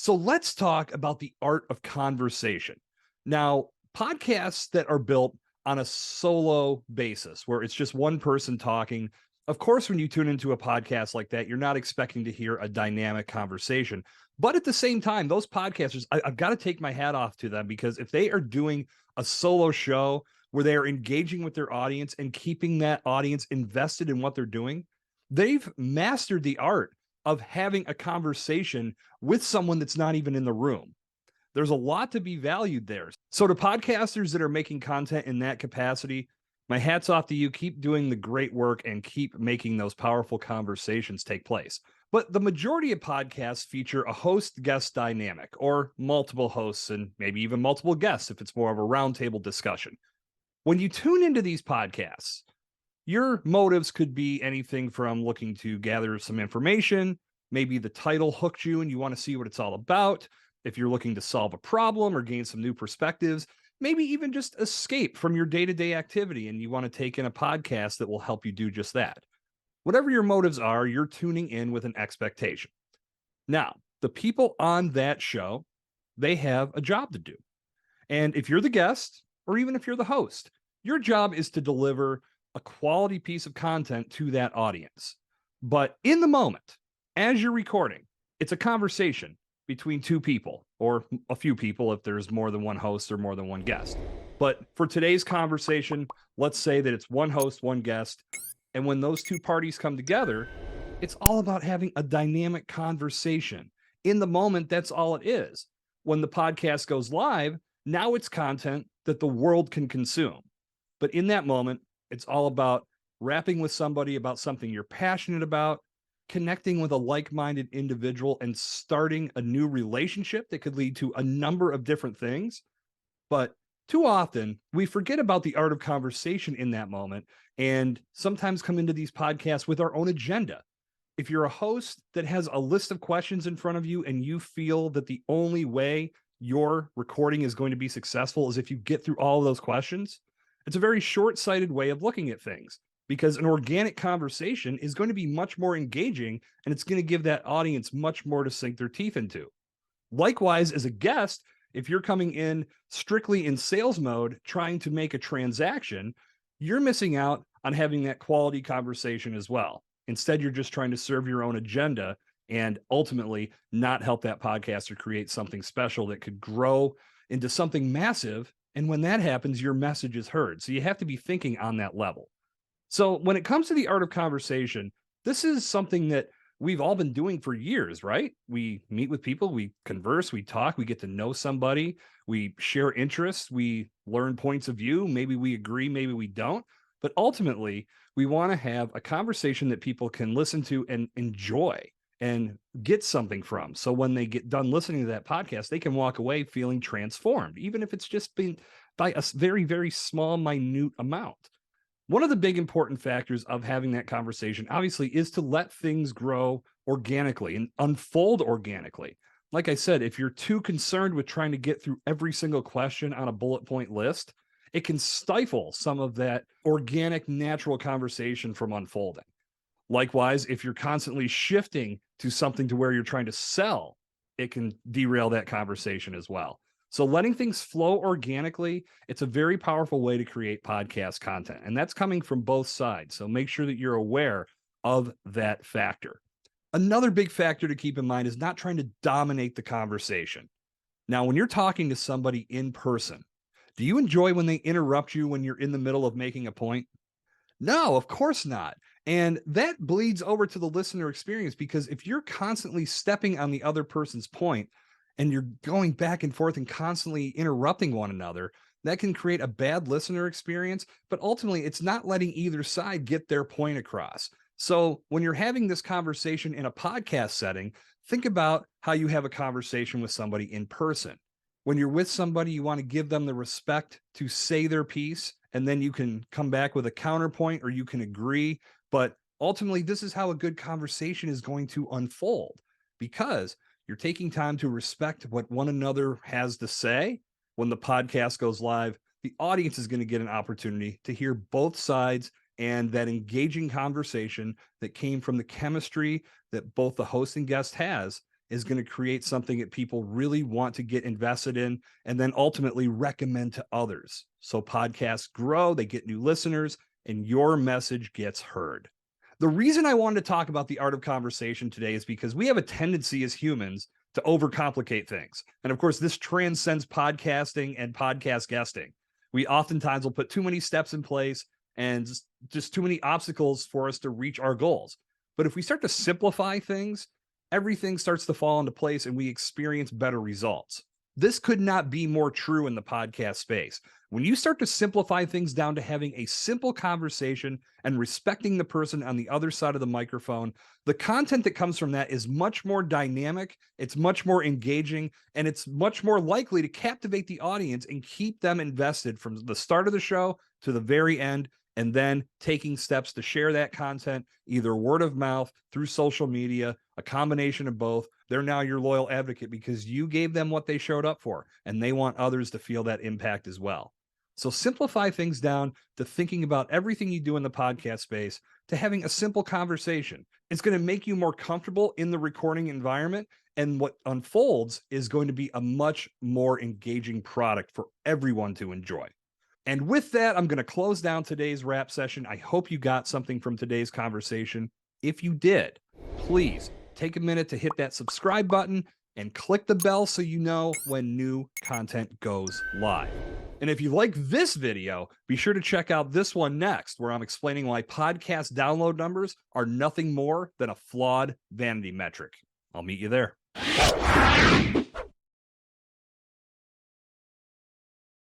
So let's talk about the art of conversation. Now, podcasts that are built on a solo basis, where it's just one person talking. Of course, when you tune into a podcast like that, you're not expecting to hear a dynamic conversation. But at the same time, those podcasters, I've got to take my hat off to them, because if they are doing a solo show where they are engaging with their audience and keeping that audience invested in what they're doing, they've mastered the art of having a conversation with someone that's not even in the room. There's a lot to be valued there. So to podcasters that are making content in that capacity, my hat's off to you. Keep doing the great work and keep making those powerful conversations take place. But the majority of podcasts feature a host-guest dynamic, or multiple hosts and maybe even multiple guests if it's more of a roundtable discussion. When you tune into these podcasts, your motives could be anything from looking to gather some information. Maybe the title hooked you and you want to see what it's all about. If you're looking to solve a problem or gain some new perspectives, maybe even just escape from your day-to-day activity and you want to take in a podcast that will help you do just that. Whatever your motives are, you're tuning in with an expectation. Now, the people on that show, they have a job to do. And if you're the guest, or even if you're the host, your job is to deliver a quality piece of content to that audience. But in the moment, as you're recording, it's a conversation between two people, or a few people if there's more than one host or more than one guest. But for today's conversation, let's say that it's one host, one guest. And when those two parties come together, it's all about having a dynamic conversation. In the moment, that's all it is. When the podcast goes live, now it's content that the world can consume. But in that moment, it's all about rapping with somebody about something you're passionate about, connecting with a like-minded individual, and starting a new relationship that could lead to a number of different things. But too often, we forget about the art of conversation in that moment and sometimes come into these podcasts with our own agenda. If you're a host that has a list of questions in front of you and you feel that the only way your recording is going to be successful is if you get through all of those questions, it's a very short-sighted way of looking at things, because an organic conversation is going to be much more engaging and it's going to give that audience much more to sink their teeth into. Likewise, as a guest, if you're coming in strictly in sales mode, trying to make a transaction, you're missing out on having that quality conversation as well. Instead, you're just trying to serve your own agenda and ultimately not help that podcaster create something special that could grow into something massive. And when that happens, your message is heard. So you have to be thinking on that level. So when it comes to the art of conversation, this is something that we've all been doing for years, right? We meet with people, we converse, we talk, we get to know somebody, we share interests, we learn points of view. Maybe we agree, maybe we don't. But ultimately, we want to have a conversation that people can listen to and enjoy and get something from. So when they get done listening to that podcast, they can walk away feeling transformed, even if it's just been by a very, very small, minute amount. One of the big important factors of having that conversation, obviously, is to let things grow organically and unfold organically. Like I said, if you're too concerned with trying to get through every single question on a bullet point list, it can stifle some of that organic, natural conversation from unfolding. Likewise, if you're constantly shifting to something to where you're trying to sell, it can derail that conversation as well. So letting things flow organically, it's a very powerful way to create podcast content. And that's coming from both sides. So make sure that you're aware of that factor. Another big factor to keep in mind is not trying to dominate the conversation. Now, when you're talking to somebody in person, do you enjoy when they interrupt you when you're in the middle of making a point? No, of course not. And that bleeds over to the listener experience, because if you're constantly stepping on the other person's point and you're going back and forth and constantly interrupting one another, that can create a bad listener experience. But ultimately, it's not letting either side get their point across. So when you're having this conversation in a podcast setting, think about how you have a conversation with somebody in person. When you're with somebody, you want to give them the respect to say their piece, and then you can come back with a counterpoint or you can agree. But ultimately, this is how a good conversation is going to unfold, because you're taking time to respect what one another has to say. When the podcast goes live, the audience is going to get an opportunity to hear both sides and that engaging conversation that came from the chemistry that both the host and guest has is going to create something that people really want to get invested in and then ultimately recommend to others. So podcasts grow, they get new listeners, and your message gets heard. The reason I wanted to talk about the art of conversation today is because we have a tendency as humans to overcomplicate things. And of course, this transcends podcasting and podcast guesting. We oftentimes will put too many steps in place and just too many obstacles for us to reach our goals. But if we start to simplify things, everything starts to fall into place and we experience better results. This could not be more true in the podcast space. When you start to simplify things down to having a simple conversation and respecting the person on the other side of the microphone, the content that comes from that is much more dynamic, it's much more engaging, and it's much more likely to captivate the audience and keep them invested from the start of the show to the very end, and then taking steps to share that content, either word of mouth, through social media, a combination of both. They're now your loyal advocate because you gave them what they showed up for, and they want others to feel that impact as well. So simplify things down to thinking about everything you do in the podcast space, to having a simple conversation. It's going to make you more comfortable in the recording environment, and what unfolds is going to be a much more engaging product for everyone to enjoy. And with that, I'm going to close down today's wrap session. I hope you got something from today's conversation. If you did, please take a minute to hit that subscribe button and click the bell so you know when new content goes live. And if you like this video, be sure to check out this one next, where I'm explaining why podcast download numbers are nothing more than a flawed vanity metric. I'll meet you there.